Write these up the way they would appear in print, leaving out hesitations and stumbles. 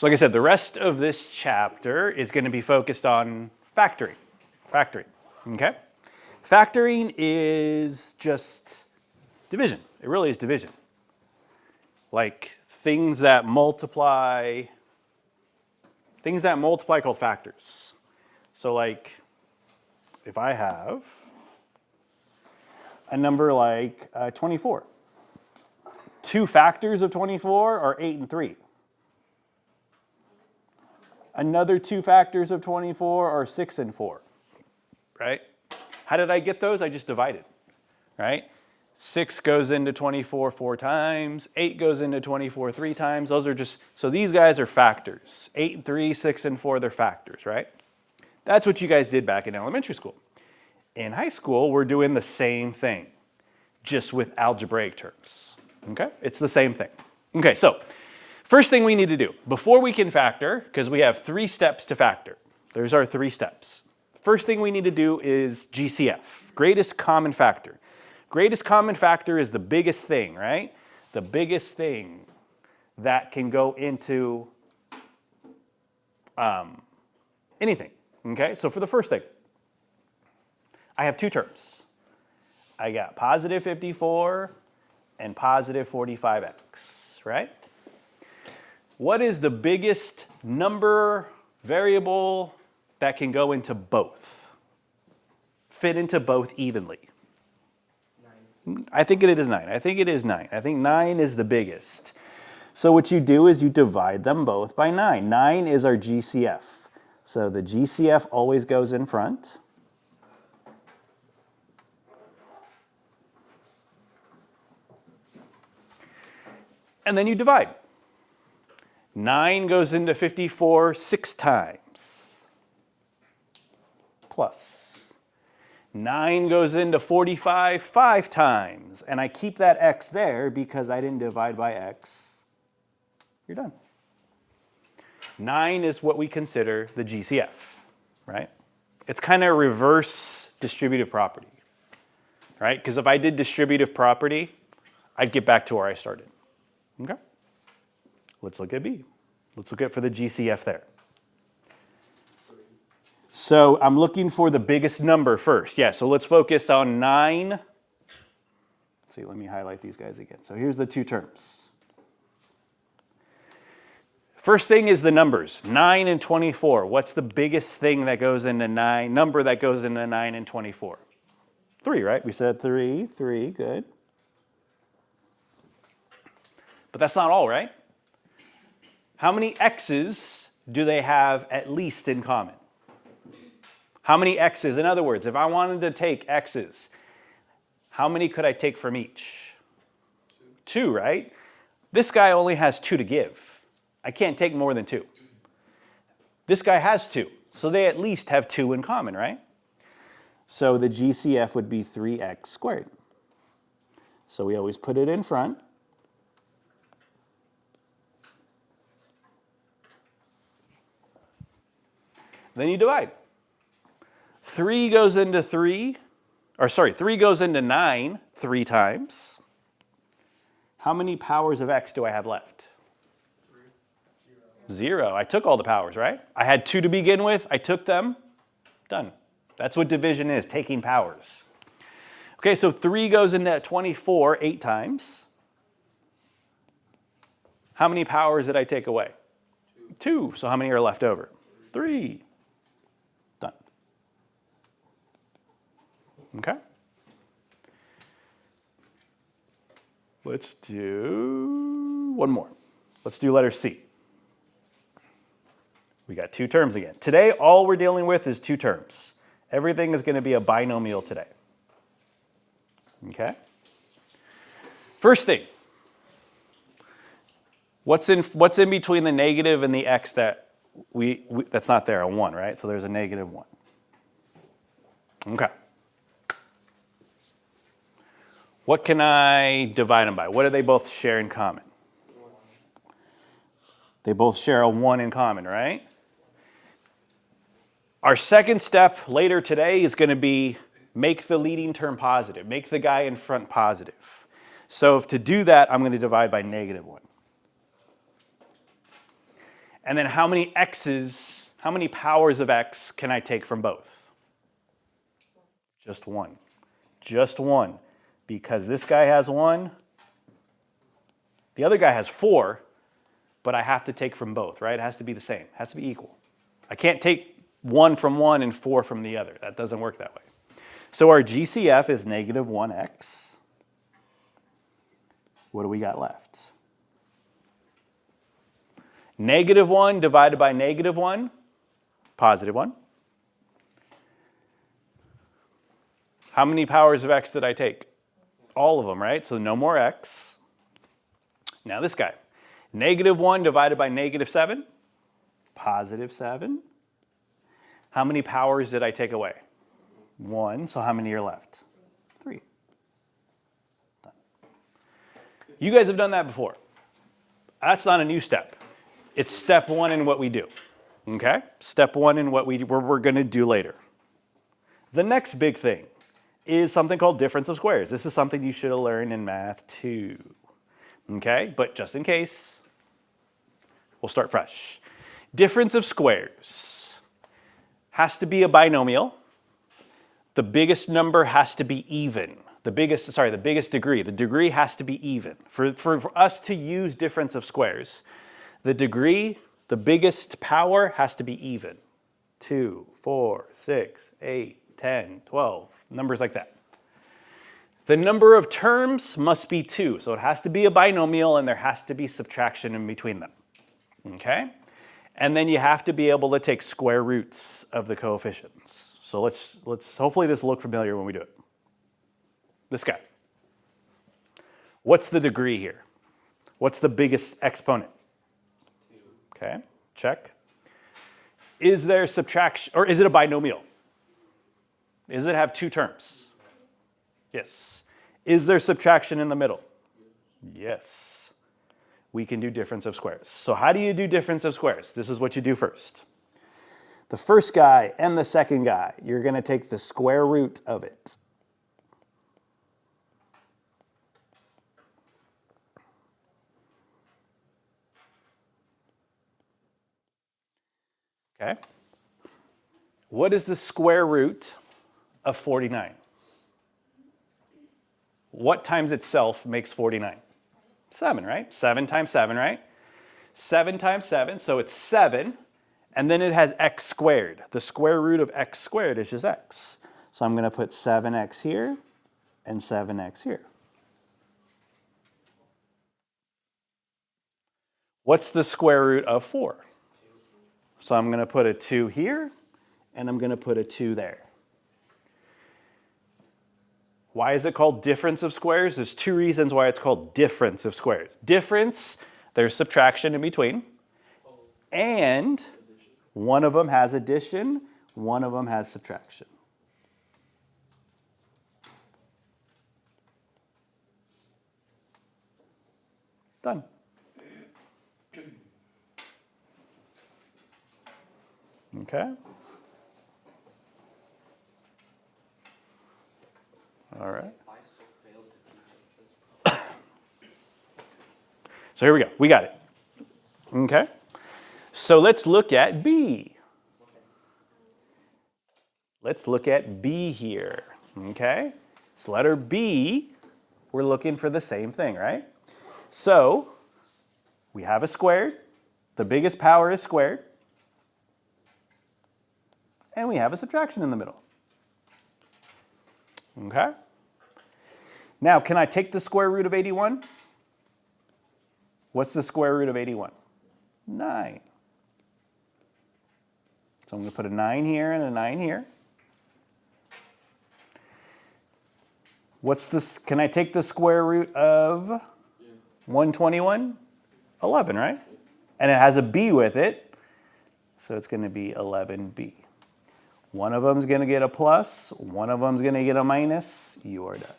So like I said, the rest of this chapter is going to be focused on factoring. Factoring, okay? Factoring is just division. It really is division. Like things that multiply called factors. So like if I have a number like 24, two factors of 24 are 8 and 3. Another two factors of 24 are 6 and 4, right? How did I get those? I just divided, right? 6 goes into 24 4 times, 8 goes into 24 3 times. Those are just, so these guys are factors. 8 and 3, 6 and 4, they're factors, right? That's what you guys did back in elementary school. In high school, we're doing the same thing, just with algebraic terms, okay? It's the same thing. Okay, so first thing we need to do, before we can factor, because we have 3 steps to factor. There's our 3 steps. First thing we need to do is GCF, greatest common factor. Greatest common factor is the biggest thing, right? The biggest thing that can go into anything, okay? So for the first thing, I have 2 terms. I got positive 54 and positive 45x, right? What is the biggest number, variable that can go into both? Fit into both evenly? 9. I think it is 9. I think it is 9. I think 9 is the biggest. So what you do is you divide them both by 9. 9 is our GCF. So the GCF always goes in front. And then you divide. 9 goes into 54 6 times. Plus. 9 goes into 45 5 times. And I keep that x there because I didn't divide by x. You're done. 9 is what we consider the GCF, right? It's kind of reverse distributive property, right? Because if I did distributive property, I'd get back to where I started. Okay? Let's look at B. Let's look at for the GCF there. So I'm looking for the biggest number first. Yeah, so let's focus on 9. Let's see, let me highlight these guys again. So here's the 2 terms. First thing is the numbers, 9 and 24. What's the biggest thing that goes into 9, number that goes into 9 and 24? 3, right? We said 3, good. But that's not all, right? How many x's do they have at least in common? How many x's? In other words, if I wanted to take x's, how many could I take from each? 2, right? This guy only has 2 to give. I can't take more than 2. This guy has 2, so they at least have 2 in common, right? So the GCF would be 3x squared. So we always put it in front. Then you divide. 3 goes into 3 goes into 9 3 times. How many powers of x do I have left? 0. I took all the powers, right? I had 2 to begin with. I took them. Done. That's what division is, taking powers. Okay, so 3 goes into 24 8 times. How many powers did I take away? 2. So how many are left over? 3. Done. Okay? Let's do one more. Let's do letter C. We got 2 terms again. Today, all we're dealing with is 2 terms. Everything is going to be a binomial today. Okay? First thing. What's in between the negative and the x that that's not there, a 1, right? So there's a negative 1. Okay. What can I divide them by? What do they both share in common? 1. They both share a 1 in common, right? Our second step later today is going to be make the leading term positive. Make the guy in front positive. So to do that, I'm going to divide by negative 1. And then how many x's, how many powers of x can I take from both? Just one. Just one. Because this guy has 1, the other guy has 4, but I have to take from both, right? It has to be the same. It has to be equal. I can't take 1 from one and 4 from the other. That doesn't work that way. So our GCF is negative 1x. What do we got left? Negative 1 divided by negative 1, positive 1. How many powers of x did I take? All of them, right? So no more x. Now this guy. Negative 1 divided by negative 7, positive 7. How many powers did I take away? 1. So how many are left? 3. Done. You guys have done that before. That's not a new step. It's step 1 in what we do. Okay? Step 1 in what we're going to do later. The next big thing is something called difference of squares. This is something you should have learned in math too. Okay? But just in case, we'll start fresh. Difference of squares has to be a binomial. The biggest number has to be even. The biggest degree. The degree has to be even. For us to use difference of squares, the degree, the biggest power has to be even. 2, 4, 6, 8, 10, 12, numbers like that. The number of terms must be 2, so it has to be a binomial and there has to be subtraction in between them. Okay? And then you have to be able to take square roots of the coefficients. So let's hopefully this will look familiar when we do it. This guy. What's the degree here? What's the biggest exponent? 2. Okay, check. Is there subtraction, or is it a binomial? Does it have 2 terms? Yes. Is there subtraction in the middle? Yes. We can do difference of squares. So how do you do difference of squares? This is what you do first. The first guy and the second guy, you're going to take the square root of it. Okay. What is the square root of 49? What times itself makes 49? 7, right? 7 times 7, right? 7 times 7, so it's 7. And then it has x squared. The square root of x squared is just x. So I'm going to put 7x here and 7x here. What's the square root of 4? So I'm going to put a 2 here and I'm going to put a 2 there. Why is it called difference of squares? There's 2 reasons why it's called difference of squares. Difference, there's subtraction in between, and one of them has addition, one of them has subtraction. Done. Okay. All right. So here we go. We got it. Okay. So let's look at B. Let's look at B here. Okay. So letter B, we're looking for the same thing, right? So we have a squared. The biggest power is squared. And we have a subtraction in the middle. Okay? Now, can I take the square root of 81? What's the square root of 81? 9. So I'm going to put a 9 here and a 9 here. What's this? Can I take the square root of 121? 11, right? And it has a b with it, so it's going to be 11b. One of them is going to get a plus, one of them is going to get a minus. You are done.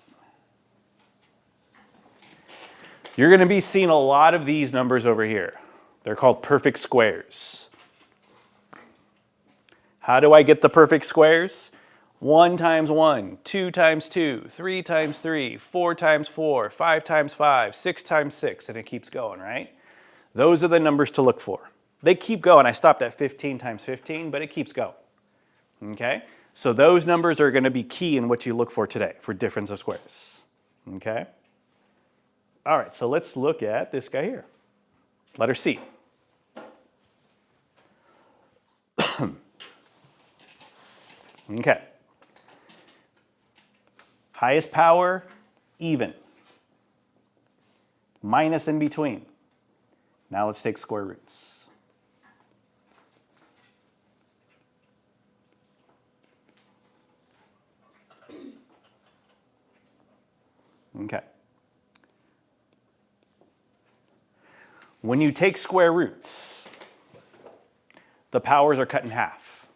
You're going to be seeing a lot of these numbers over here. They're called perfect squares. How do I get the perfect squares? 1 times 1, 2 times 2, 3 times 3, 4 times 4, 5 times 5, 6 times 6, and it keeps going, right? Those are the numbers to look for, they keep going. I stopped at 15 times 15, but it keeps going. Okay? So those numbers are going to be key in what you look for today for difference of squares. Okay? All right, so let's look at this guy here. Letter C. Okay. Highest power, even. Minus in between. Now let's take square roots. Okay. When you take square roots, the powers are cut in half.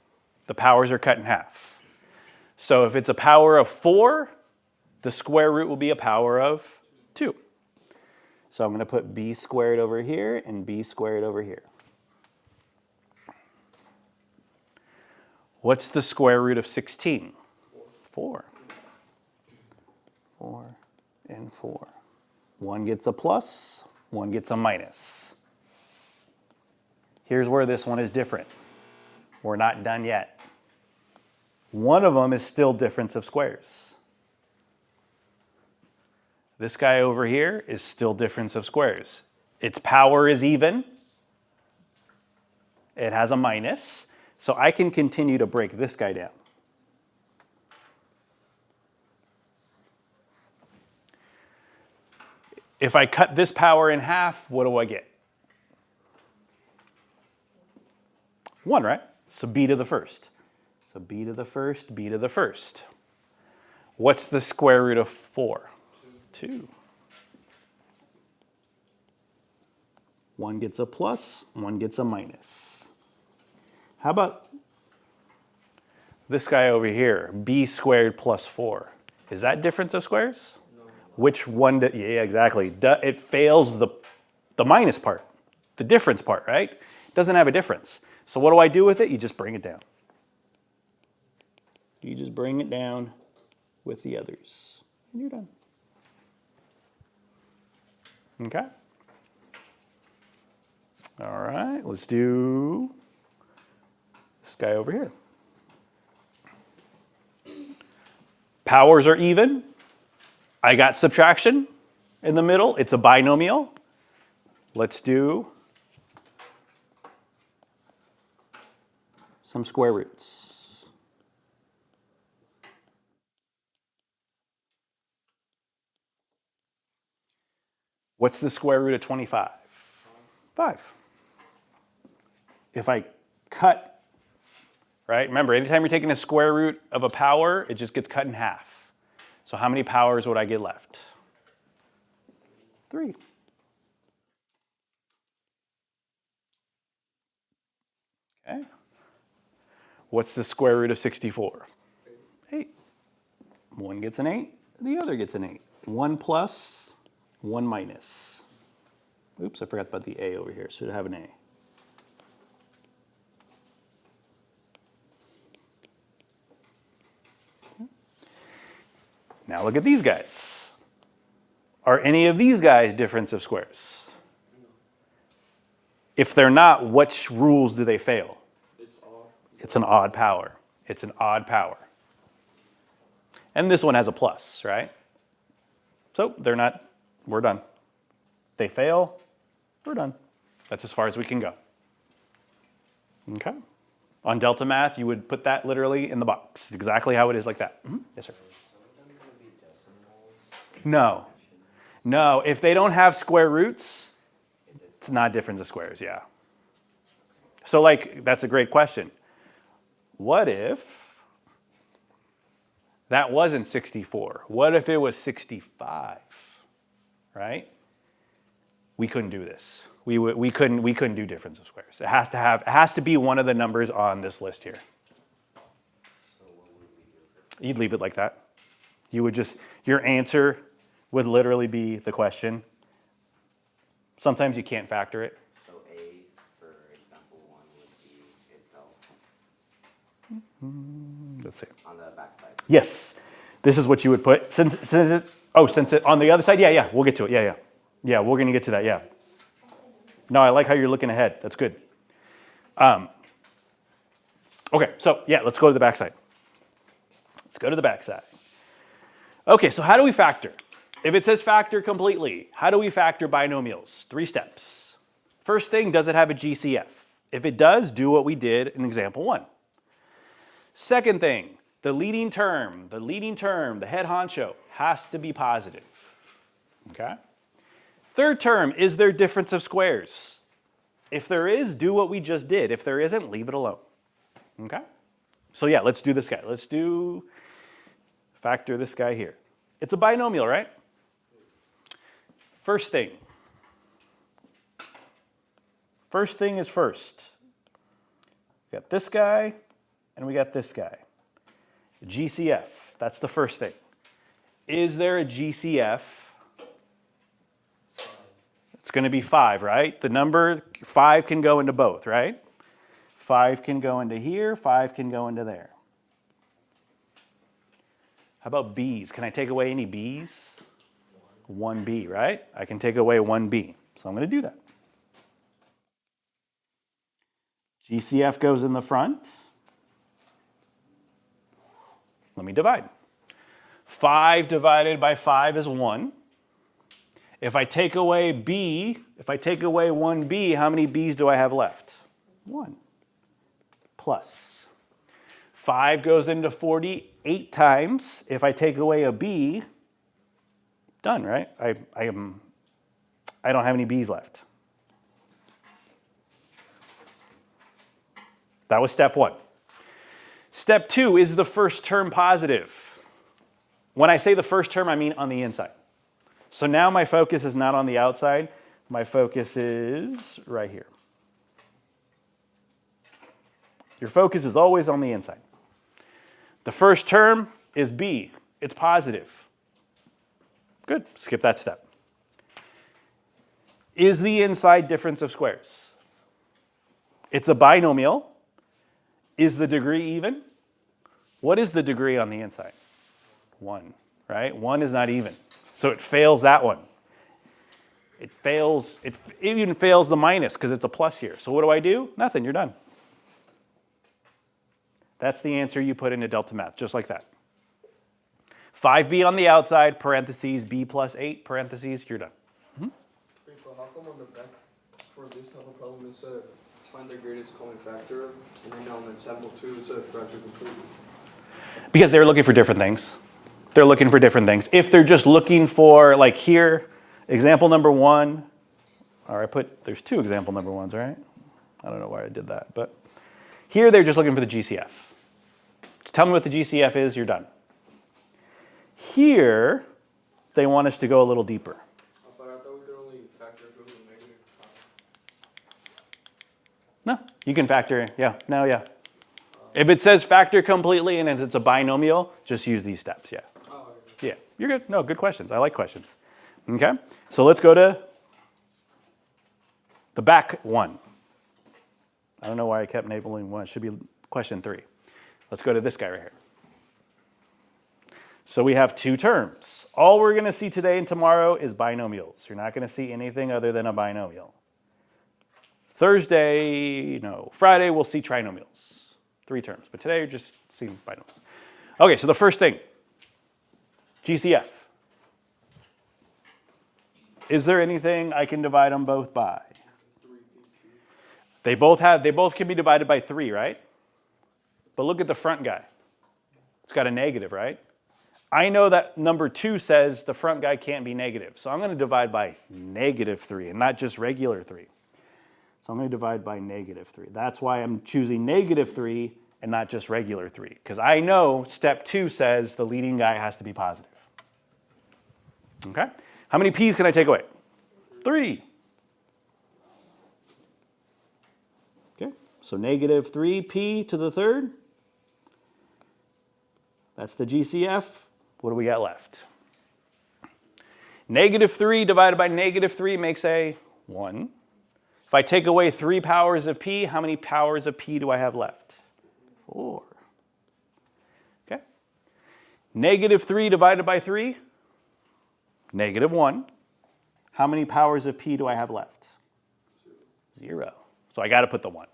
The powers are cut in half. So if it's a power of 4, the square root will be a power of 2. So I'm going to put b squared over here and b squared over here. What's the square root of 16? 4. 4 and 4. One gets a plus, one gets a minus. Here's where this one is different. We're not done yet. One of them is still difference of squares. This guy over here is still difference of squares. Its power is even. It has a minus. So I can continue to break this guy down. If I cut this power in half, what do I get? 1, right? So b to the first. So b to the first, b to the first. What's the square root of 4? 2. One gets a plus, one gets a minus. How about this guy over here, b squared plus 4? Is that difference of squares? No. Which one? Yeah, exactly. It fails the minus part, the difference part, right? It doesn't have a difference. So what do I do with it? You just bring it down. You just bring it down with the others, and you're done. Okay. All right, let's do this guy over here. Powers are even. I got subtraction in the middle. It's a binomial. Let's do some square roots. What's the square root of 25? 5. If I cut, right? Remember, anytime you're taking a square root of a power, it just gets cut in half. So how many powers would I get left? 3. Okay. What's the square root of 64? 8. One gets an 8, the other gets an 8. 1 plus, 1 minus. Oops, I forgot about the a over here. Should have an a. Now look at these guys. Are any of these guys difference of squares? If they're not, which rules do they fail? It's an odd power. It's an odd power. And this one has a plus, right? So they're not, we're done. They fail, we're done. That's as far as we can go. Okay. On Delta Math, you would put that literally in the box. Exactly how it is like that. Mm-hmm. Yes, sir. No. No, if they don't have square roots, it's not difference of squares, yeah. So like, that's a great question. What if that wasn't 64? What if it was 65, right? We couldn't do this. We couldn't do difference of squares. It has to be one of the numbers on this list here. So what would we do? You'd leave it like that. You would just, your answer would literally be the question. Sometimes you can't factor it. So A, for example, 1 would be itself. Let's see. On the back side. Yes, this is what you would put. Since it on the other side, yeah, we'll get to it, yeah, we're gonna get to that, yeah. No, I like how you're looking ahead, that's good. Okay, so yeah, let's go to the backside. Let's go to the backside. Okay, so how do we factor? If it says factor completely, how do we factor binomials? 3 steps. First thing, does it have a GCF? If it does, do what we did in example 1. Second thing, the leading term, the head honcho, has to be positive. Okay? Third term, is there difference of squares? If there is, do what we just did. If there isn't, leave it alone. Okay? So yeah, let's do this guy. Let's factor this guy here. It's a binomial, right? First thing. First thing is first. We got this guy, and we got this guy. GCF, that's the first thing. Is there a GCF? It's going to be 5, right? The number 5 can go into both, right? 5 can go into here, 5 can go into there. How about B's? Can I take away any B's? 1B, right? I can take away 1B. So I'm going to do that. GCF goes in the front. Let me divide. 5 divided by 5 is 1. If I take away B, if I take away 1B, how many B's do I have left? 1. Plus. 5 goes into 40 8 times. If I take away a B, done, right? I don't have any B's left. That was step 1. Step 2, is the first term positive? When I say the first term, I mean on the inside. So now my focus is not on the outside. My focus is right here. Your focus is always on the inside. The first term is B. It's positive. Good. Skip that step. Is the inside difference of squares? It's a binomial. Is the degree even? What is the degree on the inside? 1, right? 1 is not even. So it fails that one. It even fails the minus because it's a plus here. So what do I do? Nothing, you're done. That's the answer you put into Delta Math, just like that. 5B on the outside, parentheses, B plus 8, parentheses, you're done. Wait, but how come on the back for this type of problem it said find the greatest common factor, and then on example 2 it said factor completely? Because they're looking for different things. They're looking for different things. If they're just looking for, like here, example number 1, or there's 2 example number 1s, right? I don't know why I did that, but here they're just looking for the GCF. Tell me what the GCF is, you're done. Here, they want us to go a little deeper. But I thought we could only factor if it was a negative. No, you can factor, yeah. If it says factor completely and if it's a binomial, just use these steps, yeah. Oh, okay. Yeah, you're good. No, good questions. I like questions. Okay, so let's go to the back one. I don't know why I kept labeling 1. It should be question 3. Let's go to this guy right here. So we have 2 terms. All we're going to see today and tomorrow is binomials. You're not going to see anything other than a binomial. Friday, we'll see trinomials. 3 terms. But today you're just seeing binomials. Okay, so the first thing, GCF. Is there anything I can divide them both by? 3. They both can be divided by 3, right? But look at the front guy. It's got a negative, right? I know that number 2 says the front guy can't be negative. So I'm going to divide by -3 and not just regular 3. So I'm going to divide by -3. That's why I'm choosing -3 and not just regular 3. Because I know step 2 says the leading guy has to be positive. Okay? How many p's can I take away? 3. Okay, so -3p to the third. That's the GCF. What do we got left? -3 divided by -3 makes a 1. If I take away 3 powers of p, how many powers of p do I have left? 4. Okay. -3 divided by 3, -1. How many powers of p do I have left? 0. So I got to put the 1.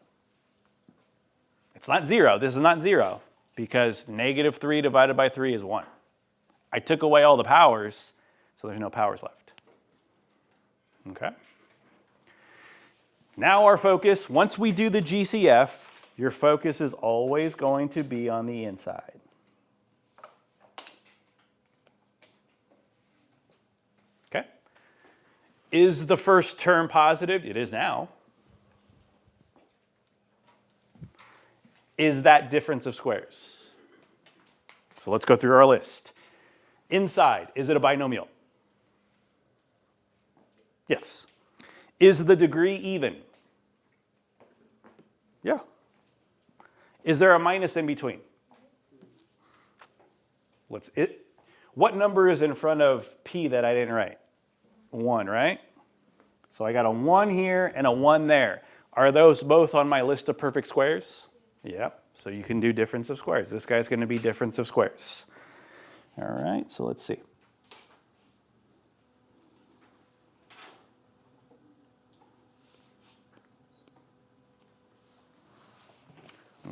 It's not 0. This is not 0 because negative 3 divided by 3 is 1. I took away all the powers, so there's no powers left. Okay? Now our focus, once we do the GCF, your focus is always going to be on the inside. Okay? Is the first term positive? It is now. Is that difference of squares? So let's go through our list. Inside, is it a binomial? Yes. Is the degree even? Yeah. Is there a minus in between? What number is in front of p that I didn't write? 1, right? So I got a 1 here and a 1 there. Are those both on my list of perfect squares? Yep. So you can do difference of squares. This guy's going to be difference of squares. All right, so let's see.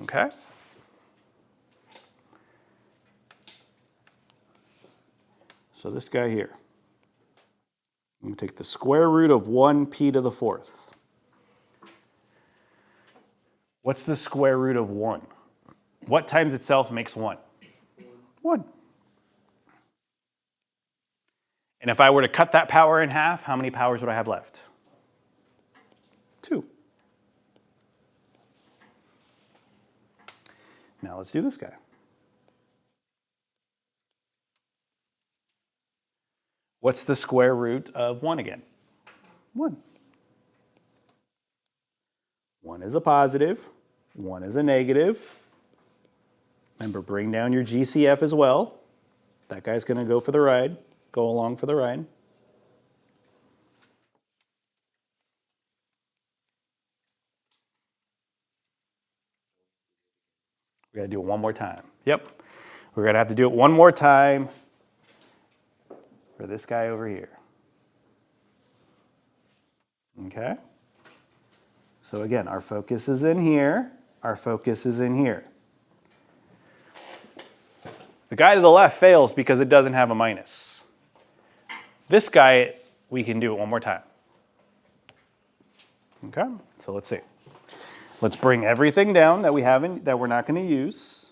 Okay. So this guy here. I'm going to take the square root of 1p to the 4th. What's the square root of 1? What times itself makes 1? 1. And if I were to cut that power in half, how many powers would I have left? 2. Now let's do this guy. What's the square root of 1 again? 1. 1 is a positive. 1 is a negative. Remember, bring down your GCF as well. That guy's going to go for the ride. Go along for the ride. We got to do it one more time. Yep. We're going to have to do it one more time for this guy over here. Okay? So again, our focus is in here. Our focus is in here. The guy to the left fails because it doesn't have a minus. This guy, we can do it one more time. Okay? So let's see. Let's bring everything down that we haven't, that we're not going to use.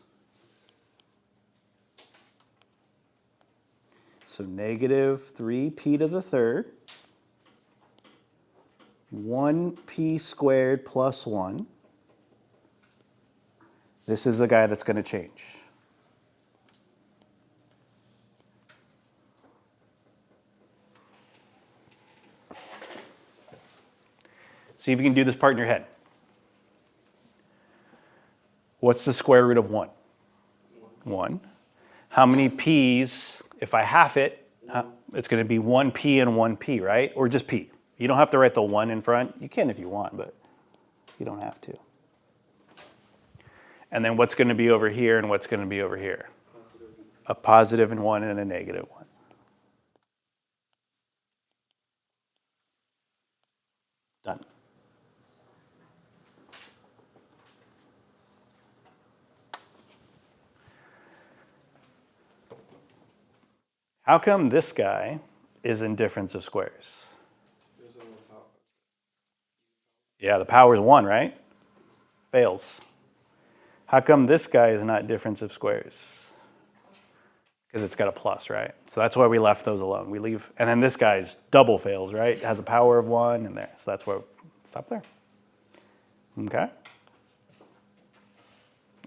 So negative 3p to the third, 1p squared plus 1. This is the guy that's going to change. See if you can do this part in your head. What's the square root of 1? 1. How many p's, if I half it, it's going to be 1p and 1p, right? Or just p. You don't have to write the 1 in front. You can if you want, but you don't have to. And then what's going to be over here and what's going to be over here? A positive and 1 and a negative 1. Done. How come this guy is in difference of squares? Yeah, the power is 1, right? Fails. How come this guy is not difference of squares? Because it's got a plus, right? So that's why we left those alone. We leave, and then this guy's double fails, right? It has a power of 1 in there. So that's why, stop there. Okay?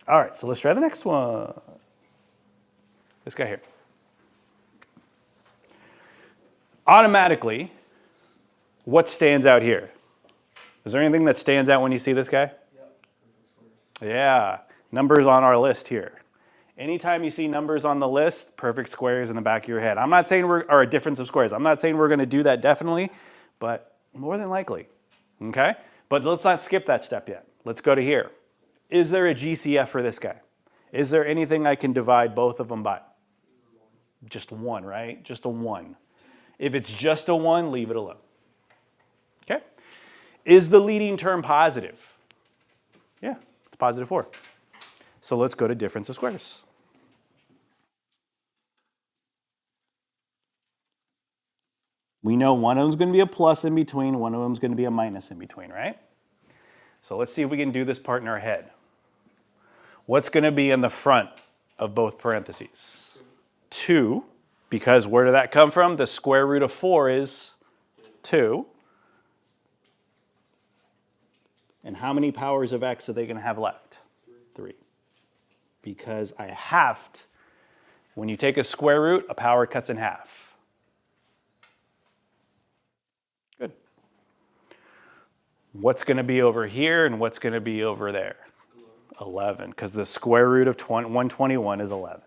All right, so let's try the next one. This guy here. Automatically, what stands out here? Is there anything that stands out when you see this guy? Yeah, numbers on our list here. Anytime you see numbers on the list, perfect squares in the back of your head. I'm not saying or a difference of squares. I'm not saying we're going to do that definitely, but more than likely. Okay? But let's not skip that step yet. Let's go to here. Is there a GCF for this guy? Is there anything I can divide both of them by? Just 1, right? Just a 1. If it's just a 1, leave it alone. Okay? Is the leading term positive? Yeah, it's positive 4. So let's go to difference of squares. We know one of them is going to be a plus in between, one of them is going to be a minus in between, right? So let's see if we can do this part in our head. What's going to be in the front of both parentheses? 2, because where did that come from? The square root of 4 is 2. And how many powers of x are they going to have left? 3. Because I halved. When you take a square root, a power cuts in half. Good. What's going to be over here and what's going to be over there? 11, because the square root of 121 is 11.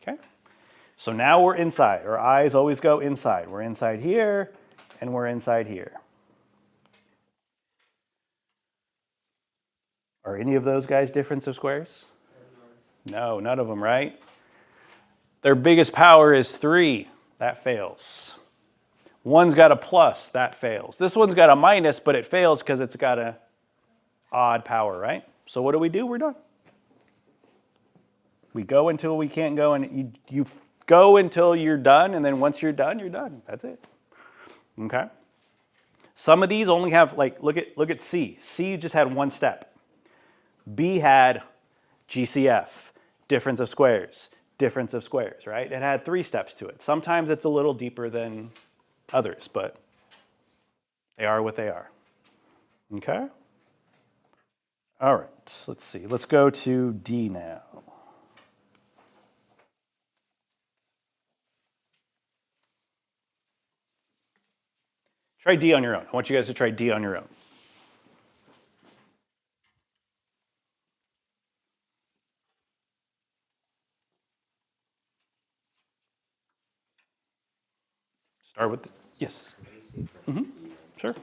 Okay? So now we're inside. Our eyes always go inside. We're inside here, and we're inside here. Are any of those guys difference of squares? No, none of them, right? Their biggest power is 3. That fails. One's got a plus. That fails. This one's got a minus, but it fails because it's got an odd power, right? So what do? We're done. We go until we can't go, and you go until you're done, and then once you're done, you're done. That's it. Okay? Some of these only have, like, look at C. C just had one step. B had GCF, difference of squares, right? It had 3 steps to it. Sometimes it's a little deeper than others, but they are what they are. Okay? All right, let's see. Let's go to D now. Try D on your own. I want you guys to try D on your own. Start with, yes. Mm-hmm. Sure.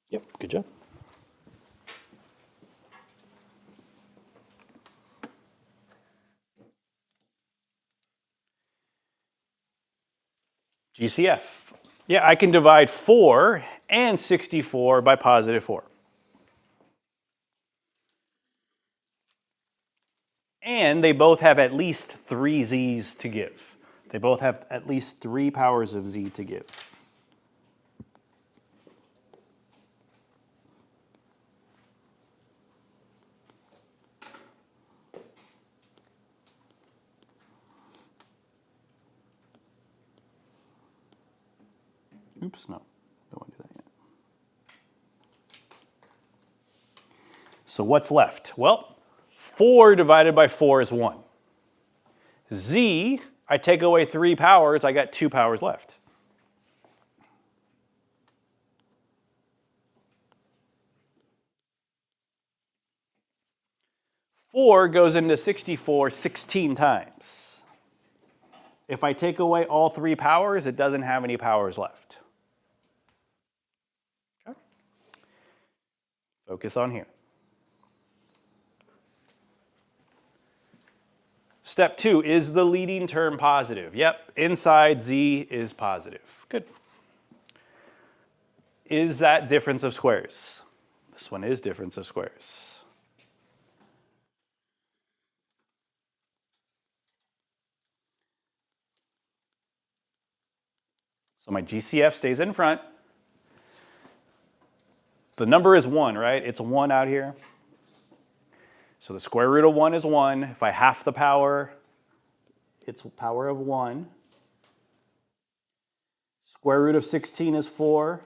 Yep, good job. GCF. Yeah, I can divide 4 and 64 by positive 4. And they both have at least 3 z's to give. They both have at least 3 powers of z to give. Oops, no, don't want to do that yet. So what's left? Well, 4 divided by 4 is 1. Z, I take away 3 powers, I got 2 powers left. Four goes into 64 16 times. If I take away all 3 powers, it doesn't have any powers left. Okay. Focus on here. Step 2, is the leading term positive? Yep, inside z is positive. Good. Is that difference of squares? This one is difference of squares. So my GCF stays in front. The number is 1, right? It's 1 out here. So the square root of 1 is 1. If I half the power, it's power of 1. Square root of 16 is 4.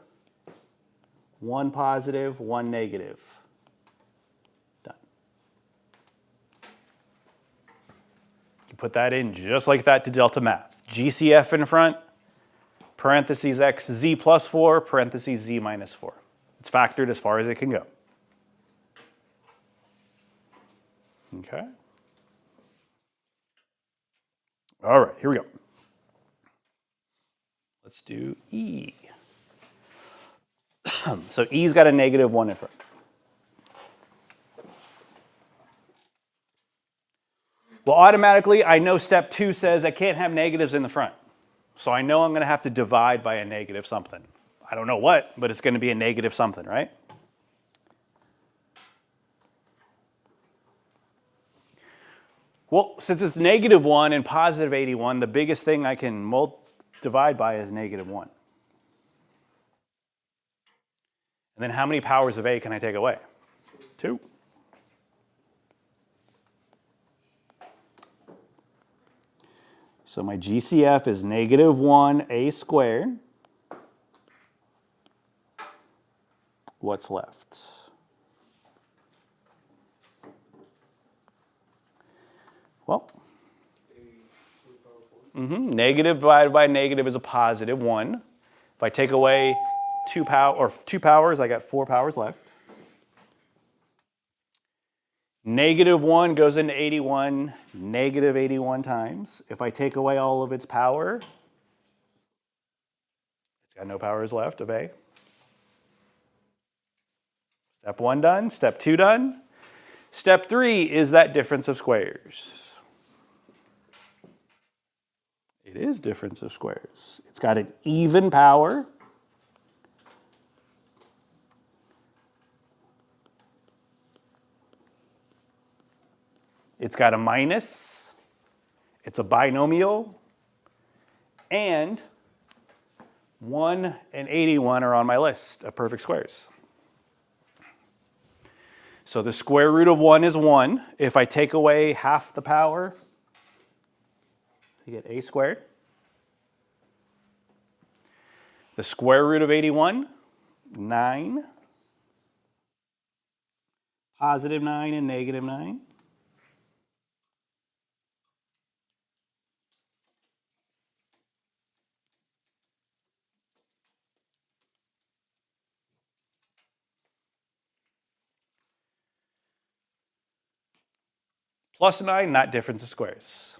1 positive, 1 negative. Done. You put that in just like that to delta math. GCF in front, parentheses x z plus 4, parentheses z minus 4. It's factored as far as it can go. Okay. All right, here we go. Let's do E. So E's got a negative 1 in front. Well, automatically, I know step 2 says I can't have negatives in the front. So I know I'm going to have to divide by a negative something. I don't know what, but it's going to be a negative something, right? Well, since it's -1 and positive 81, the biggest thing I can divide by is -1. And then how many powers of a can I take away? 2. So my GCF is -1a squared. What's left? Well, negative divided by negative is a positive 1. If I take away 2 powers, I got 4 powers left. -1 goes into 81, -81 times. If I take away all of its power, it's got no powers left of a. Step 1 done, step 2 done. Step 3 is that difference of squares. It is difference of squares. It's got an even power. It's got a minus. It's a binomial. And 1 and 81 are on my list of perfect squares. So the square root of 1 is 1. If I take away half the power, I get a squared. The square root of 81, 9. Positive 9 and negative 9. Plus 9, not difference of squares.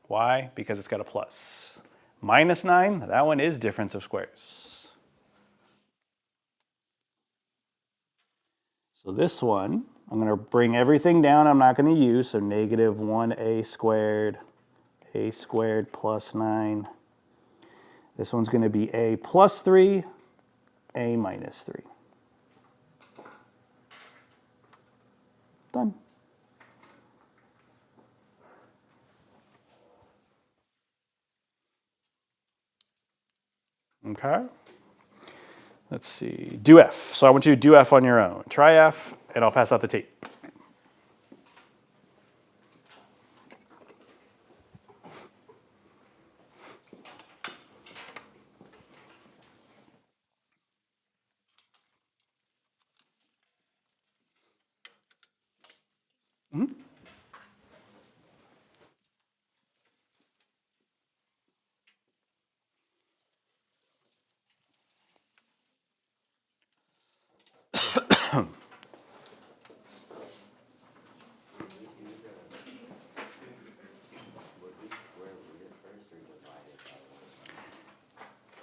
Why? Because it's got a plus. Minus 9, that one is difference of squares. So this one, I'm going to bring everything down I'm not going to use. So -1a squared plus 9. This one's going to be a plus 3, a minus 3. Done. Okay. Let's see. Do F. So I want you to do F on your own. Try F, and I'll pass out the tape.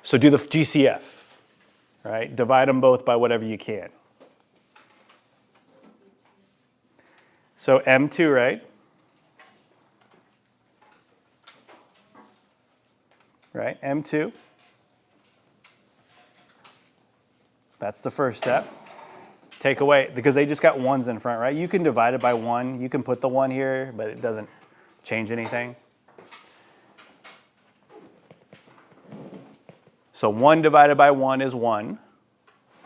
So do the GCF, right? Divide them both by whatever you can. So M2, right? Right, M2. That's the first step. Take away, because they just got 1s in front, right? You can divide it by 1. You can put the 1 here, but it doesn't change anything. So 1 divided by 1 is 1.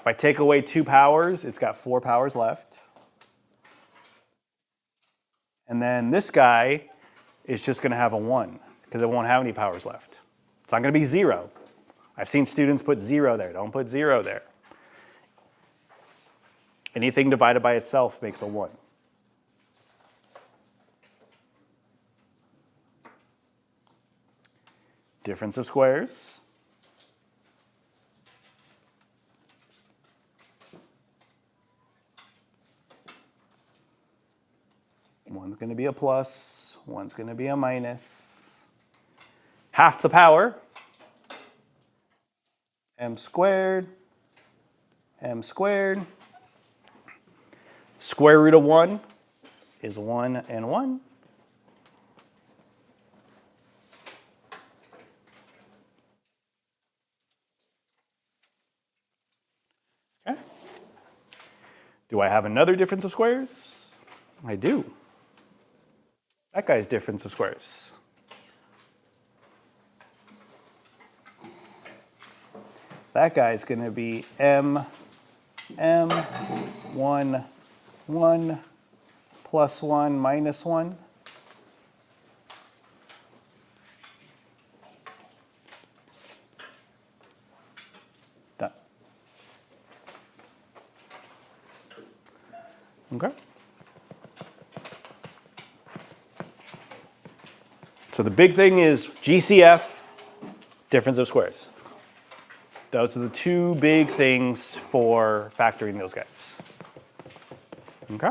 If I take away 2 powers, it's got 4 powers left. And then this guy is just going to have a 1 because it won't have any powers left. It's not going to be 0. I've seen students put 0 there. Don't put 0 there. Anything divided by itself makes a 1. Difference of squares. One's going to be a plus, one's going to be a minus. Half the power, m squared, m squared. Square root of 1 is 1 and 1. Do I have another difference of squares? I do. That guy's difference of squares. That guy's going to be m 1, 1, plus 1, minus 1. Done. Okay. So the big thing is GCF, difference of squares. Those are the two big things for factoring those guys. Okay?